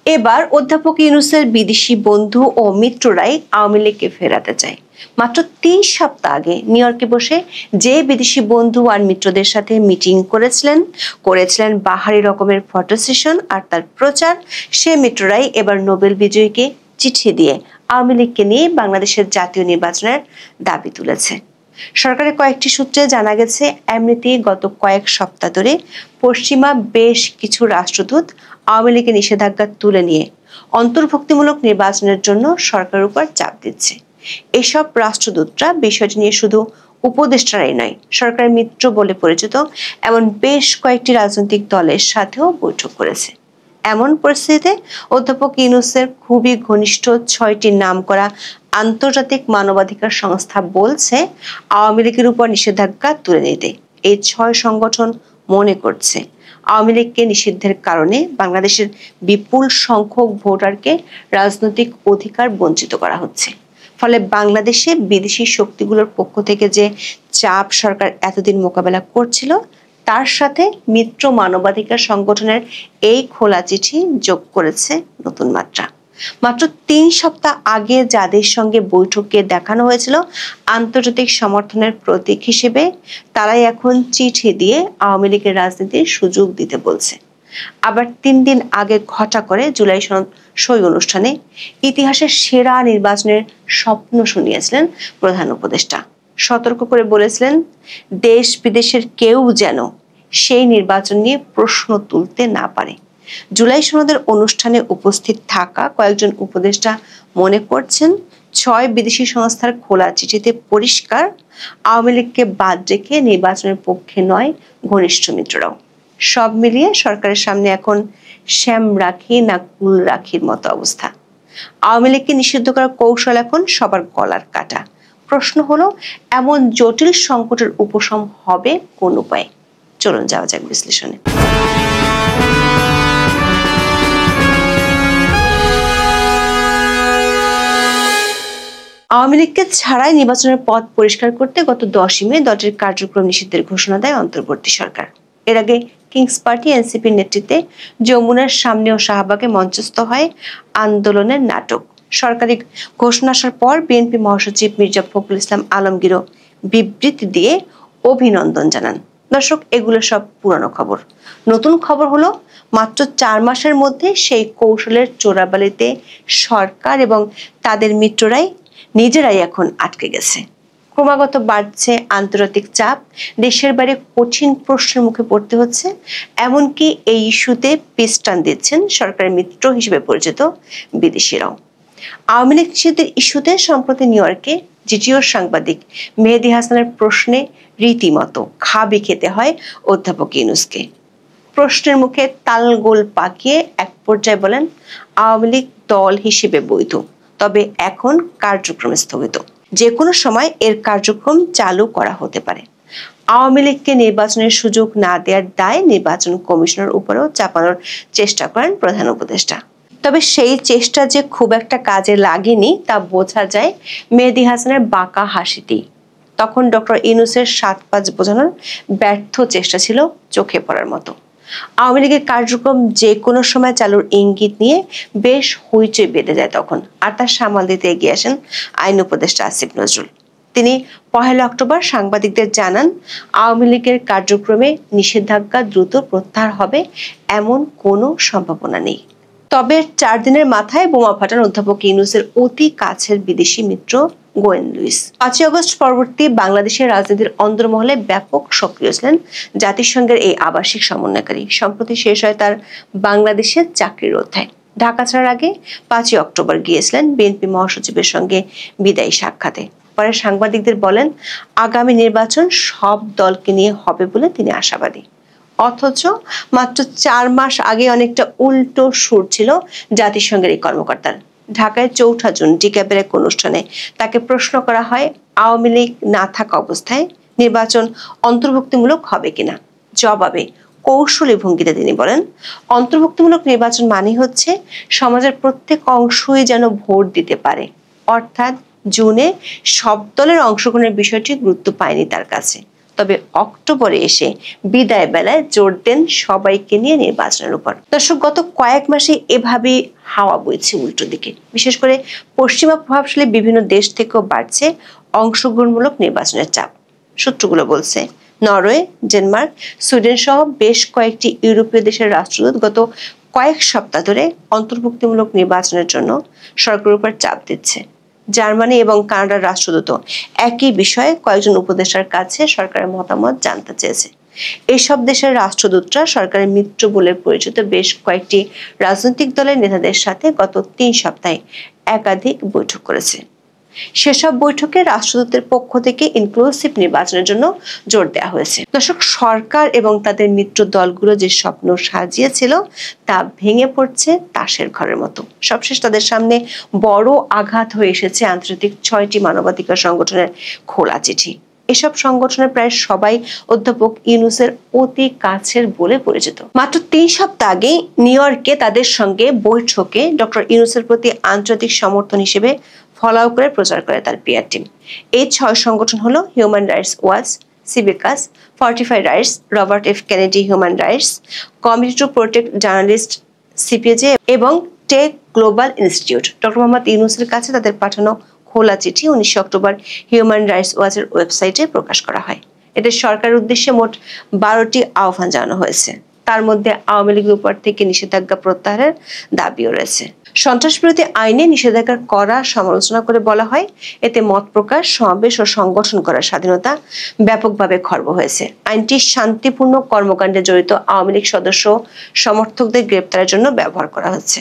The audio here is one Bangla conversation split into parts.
এবার অধ্যাপক ইউনূসের বিদেশি বন্ধু ও মিত্ররাই আওয়ামী লীগকে ফেরাতে চায়। মাত্র ৩ সপ্তাহ আগে নিউ ইয়র্কে বসে যে বিদেশি বন্ধু আর মিত্রদের সাথে মিটিং করেছিলেন বাহারি রকমের ফটো সেশন আর তার প্রচার, সে মিত্ররাই এবার নোবেল বিজয়ীকে চিঠি দিয়ে আওয়ামী লীগকে নিয়ে বাংলাদেশের জাতীয় নির্বাচনের দাবি তুলেছে। সরকারের কয়েকটি সূত্রে জানা গেছে, এমনিতেই গত কয়েক সপ্তাহ ধরে পশ্চিমা বেশ কিছু রাষ্ট্রদূত আওয়ামী লীগের নিষেধাজ্ঞা তুলে নিয়ে অন্তর্ভুক্তিমূলক নির্বাচনের জন্য সরকারের উপর চাপ দিচ্ছে। এসব রাষ্ট্রদূতরা বিষয়টি নিয়ে শুধু উপদেষ্টারাই নয়, সরকারের মিত্র বলে পরিচিত এমন বেশ কয়েকটি রাজনৈতিক দলের সাথেও বৈঠক করেছে। এমন পরিস্থিতিতে অধ্যাপক ইউনূসের খুবই ঘনিষ্ঠ 6টি নামকরা আন্তর্জাতিক মানবাধিকার সংস্থা বলছে, আওয়ামী লীগের উপর নিষেধাজ্ঞা তুলে নিতে এই 6 সংগঠন মনে করছে আওয়ামী লীগকে নিষিদ্ধের কারণে বাংলাদেশের বিপুল সংখ্যক ভোটারকে রাজনৈতিক অধিকার বঞ্চিত করা হচ্ছে। ফলে বাংলাদেশে বিদেশি শক্তিগুলোর পক্ষ থেকে যে চাপ সরকার এতদিন মোকাবেলা করছিল, তার সাথে মিত্র মানবাধিকার সংগঠনের এই খোলা চিঠি যোগ করেছে নতুন মাত্রা। মাত্র ৩ সপ্তাহ আগে যাদের সঙ্গে বৈঠকে দেখানো হয়েছিল আন্তর্জাতিক সমর্থনের প্রতীক হিসেবে, তারাই এখন চিঠি দিয়ে আওয়ামী লীগের রাজনীতির সুযোগ দিতে বলছে। আবার ৩ দিন আগে ঘটা করে জুলাই সনদ সই অনুষ্ঠানে ইতিহাসের সেরা নির্বাচনের স্বপ্ন শুনিয়েছিলেন প্রধান উপদেষ্টা। সতর্ক করে বলেছিলেন, দেশ বিদেশের কেউ যেন সেই নির্বাচন নিয়ে প্রশ্ন তুলতে না পারে। জুলাই সনদের অনুষ্ঠানে উপস্থিত থাকা কয়েকজন উপদেষ্টা মনে করছেন, 6 বিদেশি সংস্থার খোলা চিঠিতে পরিষ্কার আওয়ামী লীগকে বাদ রেখে নির্বাচনের পক্ষে নয় ঘনিষ্ঠ মিত্ররাও। সব মিলিয়ে সরকারের সামনে এখন শ্যাম রাখি না কুল রাখির মতো অবস্থা। আওয়ামী লীগকে নিষিদ্ধ করার কৌশল এখন সবার গলার কাটা। প্রশ্ন হলো, এমন জটিল সংকটের উপশম হবে কোন উপায়ে? চলুন যাওয়া যাক বিশ্লেষণে। আওয়ামী লীগকে ছাড়াই নির্বাচনের পথ পরিষ্কার করতে গত 10 মে দলটির কার্যক্রম নিষিদ্ধের ঘোষণা দেয় অন্তর্বর্তী সরকার। এর আগে কিংস পার্টি এনসিপির নেতৃত্বে যমুনার সামনে ও শাহবাগে মঞ্চস্থ হয় আন্দোলনের নাটক। সরকারি ঘোষণা আসার পর বিএনপি মহাসচিব মির্জা ফখরুল ইসলাম আলমগীরও বিবৃতি দিয়ে অভিনন্দন জানান। দর্শক, এগুলো সব পুরানো খবর। নতুন খবর হলো, মাত্র 4 মাসের মধ্যে সেই কৌশলের চোরাবালিতে সরকার এবং তাদের মিত্ররাই নিজেরাই এখন আটকে গেছে। ক্রমাগত বাড়ছে আন্তর্জাতিক চাপ, দেশের বাইরে কঠিন প্রশ্নের মুখে পড়তে হচ্ছে। এমনকি এই ইস্যুতে পিস্টান দিচ্ছেন সরকারের মিত্র হিসেবে পরিচিত বিদেশিরাও। আওয়ামী লীগ নিষিদ্ধের ইস্যুতে সম্প্রতি নিউ ইয়র্কে জিটিওর সাংবাদিক মেহেদী হাসানের প্রশ্নে রীতিমতো খাবি খেতে হয় অধ্যাপক ইউনূসকে। প্রশ্নের মুখে তালগোল পাকিয়ে এক পর্যায়ে বলেন, আওয়ামী লীগ দল হিসেবে বৈধ, তবে এখন কার্যক্রম স্থগিত। যে কোনো সময় এর কার্যক্রম চালু করা হতে পারে। আওয়ামী লীগকে নির্বাচনের সুযোগ না দেওয়ার দায় নির্বাচন কমিশনের উপরেও চাপানোর চেষ্টা করেন প্রধান উপদেষ্টা। তবে সেই চেষ্টা যে খুব একটা কাজে লাগেনি তা বোঝা যায় মেহেদী হাসানের বাঁকা হাসিতেই। তখন ডক্টর ইউনূসের 7-5 বোঝানোর ব্যর্থ চেষ্টা ছিল চোখে পড়ার মতো। আওয়ামী লীগের কার্যক্রম যে কোনো সময় চালুর ইঙ্গিত নিয়ে বেশ হইচই বেঁধে যায় তখন। আর তার সামাল দিতে এগিয়ে আসেন আইন উপদেষ্টা আসিফ নজরুল। তিনি 1 অক্টোবর সাংবাদিকদের জানান, আওয়ামী লীগের কার্যক্রমে নিষেধাজ্ঞা দ্রুত প্রত্যাহার হবে এমন কোনো সম্ভাবনা নেই। তবে 4 দিনের মাথায় বোমা ফাটান অধ্যাপক ইউনূসের অতি কাছের বিদেশি মিত্র গোয়েন লুইস। 5 আগস্ট পরবর্তী বাংলাদেশের রাজনীতির অন্দরমহলে ব্যাপক সক্রিয় ছিলেন জাতিসংঘের এই আবাসিক সমন্বয়কারী। সম্প্রতি শেষ হয় তার বাংলাদেশের চাকরির অধ্যায়। ঢাকা ছাড়ার আগে 5 অক্টোবর গিয়েছিলেন বিএনপি মহাসচিবের সঙ্গে বিদায়ী সাক্ষাতে। পরে সাংবাদিকদের বলেন, আগামী নির্বাচন সব দলকে নিয়ে হবে বলে তিনি আশাবাদী। অথচ মাত্র 4 মাস আগে অনেকটা উল্টো সুর ছিল জাতিসংঘের এই কর্মকর্তার। ঢাকায় 4 জুন ডিক্যাবের এক অনুষ্ঠানে তাকে প্রশ্ন করা হয়, আওয়ামী লীগ না থাকা অবস্থায় নির্বাচন অন্তর্ভুক্তিমূলক হবে কিনা। জবাবে কৌশলী ভঙ্গিতে তিনি বলেন, অন্তর্ভুক্তিমূলক নির্বাচন মানে হচ্ছে সমাজের প্রত্যেক অংশই যেন ভোট দিতে পারে। অর্থাৎ জুনে সব দলের অংশগ্রহণের বিষয়টি গুরুত্ব পায়নি তার কাছে। তবে অক্টোবরে এসে বিদায় বেলায় জোর দেন সবাইকে নিয়ে নির্বাচনের উপর। দর্শক, গত কয়েক মাসে এভাবে হাওয়া বইছে উল্টো দিকে। বিশেষ করে পশ্চিমা প্রভাবশালী বিভিন্ন দেশ থেকেও বাড়ছে অংশগ্রহণমূলক নির্বাচনের চাপ। সূত্রগুলো বলছে, নরওয়ে, ডেনমার্ক, সুইডেন সহ বেশ কয়েকটি ইউরোপীয় দেশের রাষ্ট্রদূত গত কয়েক সপ্তাহ ধরে অন্তর্ভুক্তিমূলক নির্বাচনের জন্য সরকারের উপর চাপ দিচ্ছে। জার্মানি এবং কানাডার রাষ্ট্রদূত একই বিষয়ে কয়েকজন উপদেষ্টার কাছে সরকারের মতামত জানতে চেয়েছে। এসব দেশের রাষ্ট্রদূতরা সরকারের মিত্র বলে পরিচিত বেশ কয়েকটি রাজনৈতিক দলের নেতাদের সাথে গত 3 সপ্তাহে একাধিক বৈঠক করেছে। সেসব বৈঠকে রাষ্ট্রদূতের পক্ষ থেকে ইনক্লুসিভ নির্বাচনের জন্য জোর দেওয়া হয়েছে। দর্শক, সরকার এবং তাদের মিত্র দলগুলো যে স্বপ্ন সাজিয়েছিল তা ভেঙে পড়ছে তাসের ঘরের মতো। সবশেষ তাদের সামনে বড় আঘাত হয়ে এসেছে আন্তর্জাতিক 6টি মানবাধিকার সংগঠনের খোলা চিঠি। এসব সংগঠনের প্রায় সবাই অধ্যাপক ইউনূসের অতি কাছের বলে পরিচিত। মাত্র 3 সপ্তাহ আগে নিউ ইয়র্কে তাদের সঙ্গে বৈঠকে ডক্টর ইউনূসের প্রতি আন্তর্জাতিক সমর্থন হিসেবে ফলাও করে প্রচার করে তার পিআর টিম। এই 6 সংগঠন হলো হিউম্যান রাইটস ওয়াচ, সিভিকাস, Fortify Rights, Robert F Kennedy Human Rights, Committee to Protect Journalist CPJ এবং Tech Global Institute. Doctor Mohammad ইউনূসের কাছে তাদের পাঠানো খোলা চিঠি 19 অক্টোবর হিউম্যান রাইটস ওয়াচের ওয়েবসাইটে প্রকাশ করা হয়। এতে সরকারের উদ্দেশ্যে মোট 12টি আহ্বান জানানো হয়েছে। তার মধ্যে আওয়ামী লীগের উপর থেকে নিষেধাজ্ঞা প্রত্যাহারের দাবিও রয়েছে। সন্ত্রাসবিরোধী আইনে নিষেধাজ্ঞার কড়া সমালোচনা করে বলা হয়, এতে মত প্রকাশ, সমাবেশ ও সংগঠন করার স্বাধীনতা ব্যাপকভাবে খর্ব হয়েছে। আইনটি শান্তিপূর্ণ কর্মকাণ্ডে জড়িত আওয়ামী লীগ সদস্য সমর্থকদের গ্রেপ্তারের জন্য ব্যবহার করা হচ্ছে।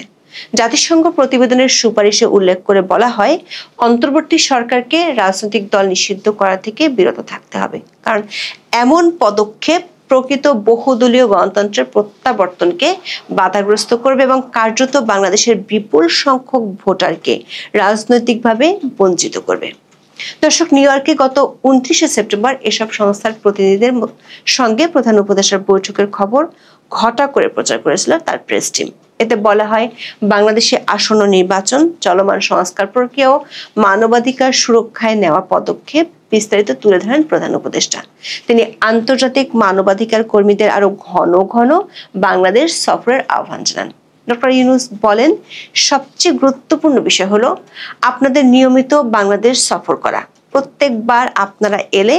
জাতিসংঘ প্রতিবেদনের সুপারিশে উল্লেখ করে বলা হয়, অন্তর্বর্তী সরকারকে রাজনৈতিক দল নিষিদ্ধ করা থেকে বিরত থাকতে হবে, কারণ এমন পদক্ষেপ প্রকৃত বহুদলীয় গণতন্ত্রের প্রত্যাবর্তনকে বাধাগ্রস্ত করবে এবং কার্যত বাংলাদেশের বিপুল সংখ্যক ভোটারকে রাজনৈতিকভাবে বঞ্চিত করবে। দর্শক, নিউ ইয়র্কে গত 29 সেপ্টেম্বর এসব সংস্থার প্রতিনিধিদের সঙ্গে প্রধান উপদেষ্টার বৈঠকের খবর ঘটা করে প্রচার করেছিল তার প্রেস টিম। এতে বলা হয়, বাংলাদেশে আসন্ন নির্বাচন, চলমান সংস্কার প্রক্রিয়া ও মানবাধিকার সুরক্ষায় নেওয়া পদক্ষেপ বিস্তারিত তুলে ধরেন প্রধান উপদেষ্টা। তিনি আন্তর্জাতিক মানবাধিকার কর্মীদের আরো ঘন ঘন বাংলাদেশ সফরের আহ্বান জানান। ডক্টর ইউনূস বলেন, সবচেয়ে গুরুত্বপূর্ণ বিষয় হলো আপনাদের নিয়মিত বাংলাদেশ সফর করা। প্রত্যেকবার আপনারা এলে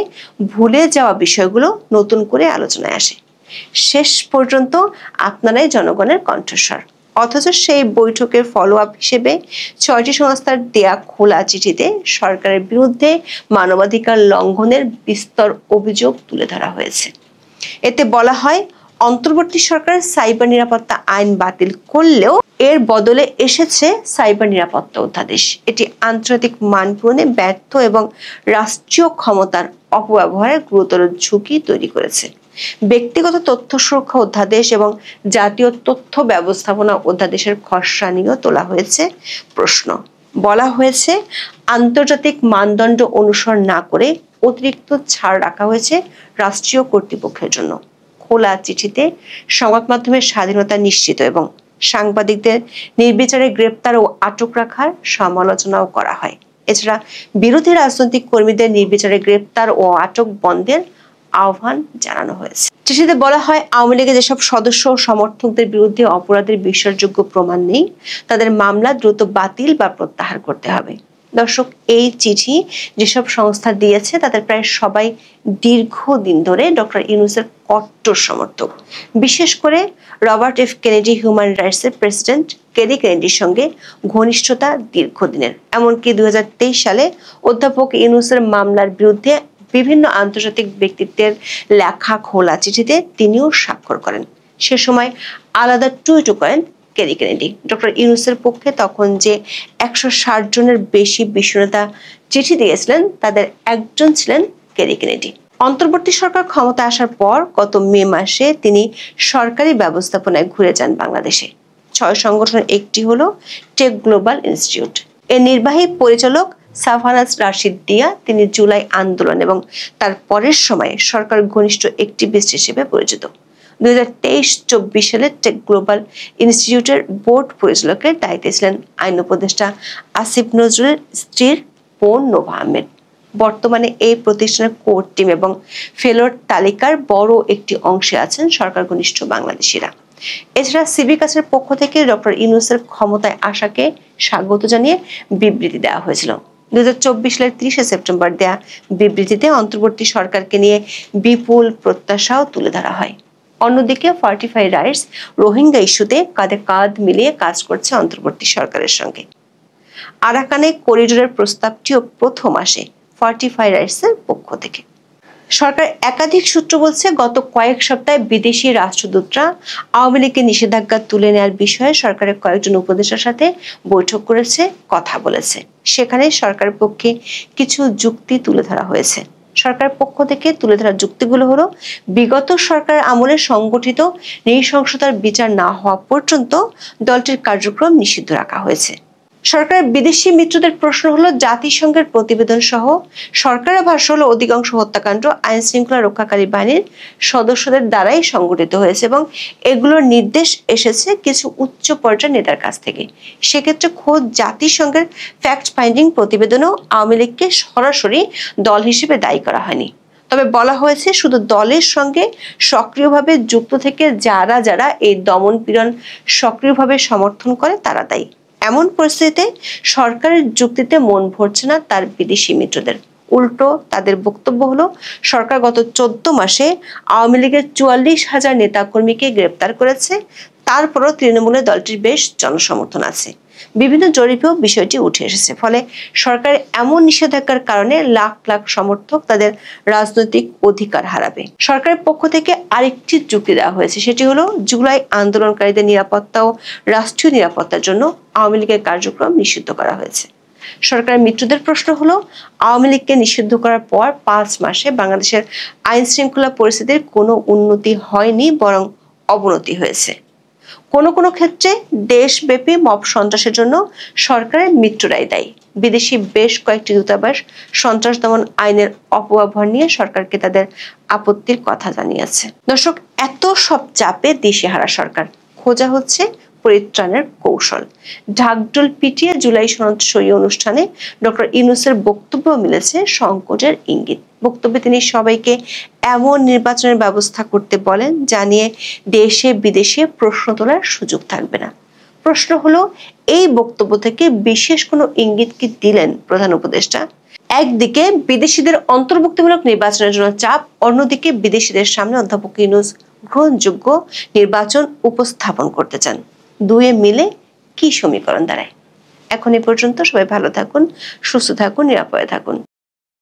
ভুলে যাওয়া বিষয়গুলো নতুন করে আলোচনায় আসে। শেষ পর্যন্ত আপনারাই জনগণের কণ্ঠস্বর। অথচ সেই বৈঠকের ফলো আপ হিসেবে 6টি সংস্থার দেয়া খোলা চিঠিতে সরকারের বিরুদ্ধে মানবাধিকার লঙ্ঘনের বিস্তর অভিযোগ তুলে ধরা হয়েছে। এতে বলা হয়, অন্তর্বর্তী সরকার সাইবার নিরাপত্তা আইন বাতিল করলেও এর বদলে এসেছে সাইবার নিরাপত্তা অধ্যাদেশ। এটি আন্তর্জাতিক মান পূরণে ব্যর্থ এবং রাষ্ট্রীয় ক্ষমতার অপব্যবহারের গুরুতর ঝুঁকি তৈরি করেছে। ব্যক্তিগত তথ্য সুরক্ষা অধ্যাদেশ এবং জাতীয় তথ্য ব্যবস্থাপনা অধ্যাদেশের খসড়া নিয়েও তোলা হয়েছে প্রশ্ন। বলা হয়েছে, আন্তর্জাতিক মানদণ্ড অনুসরণ না করে অতিরিক্ত ছাড় রাখা হয়েছে রাষ্ট্রীয় কর্তৃপক্ষের জন্য। খোলা চিঠিতে সংবাদ মাধ্যমের স্বাধীনতা নিশ্চিত এবং সাংবাদিকদের নির্বিচারে গ্রেপ্তার ও আটক রাখার সমালোচনাও করা হয়। এছাড়া বিরোধী রাজনৈতিক কর্মীদের নির্বিচারে গ্রেপ্তার ও আটক বন্ধের আহ্বান জানানো হয়েছে। চিঠিতে বলা হয়, আওয়ামী লীগের যেসব সদস্য ও সমর্থকদের বিরুদ্ধে অপরাধের বিশ্বাসযোগ্য প্রমাণ নেই, তাদের মামলা দ্রুত বাতিল বা প্রত্যাহার করতে হবে। দর্শক, এই চিঠি যেসব সংস্থা দিয়েছে তাদের প্রায় সবাই দীর্ঘদিন ধরে ডক্টর ইউনূসের কট্টর সমর্থক। বিশেষ করে রবার্ট এফ কেনেডি হিউম্যান রাইটসের প্রেসিডেন্ট কেরি কেনেডির সঙ্গে ঘনিষ্ঠতা দীর্ঘদিনের। এমনকি 2023 সালে অধ্যাপক ইউনূসের মামলার বিরুদ্ধে বিভিন্ন আন্তর্জাতিক ব্যক্তিত্বের লেখা খোলা চিঠিতে তিনিও স্বাক্ষর করেন। সে সময় আলাদা টুইটও করেন কেরি কেনেডি। ডক্টর ইউনূসের পক্ষে তখন যে 160 জনের বেশি বিশ্বনেতা চিঠি দিয়েছিলেন তাদের একজন ছিলেন কেরি কেনেডি। অন্তর্বর্তী সরকার ক্ষমতা আসার পর গত মে মাসে তিনি সরকারি ব্যবস্থাপনায় ঘুরে যান বাংলাদেশে। 6 সংগঠনের একটি হলো টেক গ্লোবাল ইনস্টিটিউট। এর নির্বাহী পরিচালক সাফানাজ রাশিদ দিয়া তিনি জুলাই আন্দোলন এবং তার পরের সময়ে সরকার ঘনিষ্ঠ অ্যাক্টিভিস্ট হিসেবে পরিচিত। 2023-24 সালে টেক গ্লোবাল ইনস্টিটিউটের বোর্ড পরিচালকের দায়িত্বে ছিলেন আইন উপদেষ্টা আসিফ নজরুলের স্ত্রীর বোন নোভা আহমেদ। বর্তমানে এই প্রতিষ্ঠানের কোর টিম এবং ফেলোর তালিকার বড় একটি অংশে আছেন সরকার ঘনিষ্ঠ বাংলাদেশিরা। এছাড়া সিভিকাসের পক্ষ থেকে ডক্টর ইউনূসের ক্ষমতায় আসাকে স্বাগত জানিয়ে বিবৃতি দেওয়া হয়েছিল। 2024 সালের 30 সেপ্টেম্বর দেয়া বিবৃতিতে অন্তর্বর্তী সরকারকে নিয়ে বিপুল প্রত্যাশাও তুলে ধরা হয়। অন্যদিকে ফর্টিফাই রাইটস রোহিঙ্গা ইস্যুতে কাঁধে কাঁধ মিলিয়ে কাজ করছে অন্তর্বর্তী সরকারের সঙ্গে। আরাকানে করিডোরের প্রস্তাবটিও প্রথম আসে ফর্টিফাই রাইটসের পক্ষ থেকে। সরকার একাধিক সূত্র বলছে, গত কয়েক সপ্তাহে বিদেশি রাষ্ট্রদূতরা আওয়ামী লীগের নিষেধাজ্ঞা তুলে নেওয়ার বিষয়ে সরকারের কয়েকজন উপদেষ্টার সাথে বৈঠক করেছে, কথা বলেছে। সেখানে সরকারের পক্ষে কিছু যুক্তি তুলে ধরা হয়েছে। সরকারের পক্ষ থেকে তুলে ধরা যুক্তিগুলো হলো, বিগত সরকারের আমলে সংগঠিত নৃশংসতার বিচার না হওয়া পর্যন্ত দলটির কার্যক্রম নিষিদ্ধ রাখা হয়েছে। সরকারের বিদেশি মিত্রদের প্রশ্ন হলো, জাতিসংঘের প্রতিবেদন সহ সরকারের ভাষ্য হলো অধিকাংশ হত্যাকাণ্ড আইন শৃঙ্খলা রক্ষাকারী বাহিনীর সদস্যদের দ্বারাই সংগঠিত হয়েছে এবং এগুলোর নির্দেশ এসেছে কিছু উচ্চ পর্যায়ের নেতার কাছ থেকে। সেক্ষেত্রে খোদ জাতিসংঘের ফ্যাক্ট ফাইন্ডিং প্রতিবেদনেও আওয়ামী লীগকে সরাসরি দল হিসেবে দায়ী করা হয়নি। তবে বলা হয়েছে, শুধু দলের সঙ্গে সক্রিয়ভাবে যুক্ত থেকে যারা যারা এই দমন পীড়ন সক্রিয়ভাবে সমর্থন করে তারা দায়ী। এমন পরিস্থিতিতে সরকারের যুক্তিতে মন ভরছে না তার বিদেশি মিত্রদের। উল্টো তাদের বক্তব্য হলো, সরকার গত 14 মাসে আওয়ামী লীগের 44,000 নেতাকর্মীকে গ্রেপ্তার করেছে, তারপরও তৃণমূলে দলটির বেশ জনসমর্থন আছে। বিভিন্ন জরিপেও বিষয়টি উঠে এসেছে। ফলে সরকারের এমন নিষেধাজ্ঞার কারণে লাখ লাখ সমর্থক তাদের রাজনৈতিক অধিকার হারাবে। সরকারের পক্ষ থেকে আরেকটি যুক্তি দেওয়া হয়েছে, সেটি হলো জুলাই আন্দোলনকারীদের নিরাপত্তা ও রাষ্ট্রীয় নিরাপত্তার জন্য আওয়ামী লীগের কার্যক্রম নিষিদ্ধ করা হয়েছে। সরকারের মিত্রদের প্রশ্ন হলো, আওয়ামী লীগকে নিষিদ্ধ করার পর 5 মাসে বাংলাদেশের আইন শৃঙ্খলা পরিস্থিতির কোনো উন্নতি হয়নি, বরং অবনতি হয়েছে। কোনো কোনো ক্ষেত্রে দেশব্যাপী মব সন্ত্রাসের জন্য সরকারের মিত্ররাই দায়ী। বিদেশি বেশ কয়েকটি দূতাবাস সন্ত্রাস দমন আইনের অপব্যবহার নিয়ে সরকারকে তাদের আপত্তির কথা জানিয়েছে। দর্শক, এত সব চাপে দিশেহারা সরকার, খোঁজা হচ্ছে পরিত্রাণের কৌশল। ঢাকঢোল পিটিয়ে জুলাই সনদ সই অনুষ্ঠানে ডক্টর ইউনূসের বক্তব্য মিলেছে সংকটের ইঙ্গিত। বক্তব্যে তিনি সবাইকে এমন নির্বাচনের ব্যবস্থা করতে বলেন যা নিয়ে দেশে বিদেশে প্রশ্ন তোলার সুযোগ থাকবে না। প্রশ্ন হলো, এই বক্তব্য থেকে বিশেষ কোনো ইঙ্গিত কি দিলেন প্রধান উপদেষ্টা? একদিকে বিদেশিদের অন্তর্ভুক্তিমূলক নির্বাচনের জন্য চাপ, অন্যদিকে বিদেশিদের সামনে অধ্যাপক ইউনূস গ্রহণযোগ্য নির্বাচন উপস্থাপন করতে চান। দুয়ে মিলে কি সমীকরণ দাঁড়ায়? এখন এই পর্যন্ত। সবাই ভালো থাকুন, সুস্থ থাকুন, নিরাপদে থাকুন।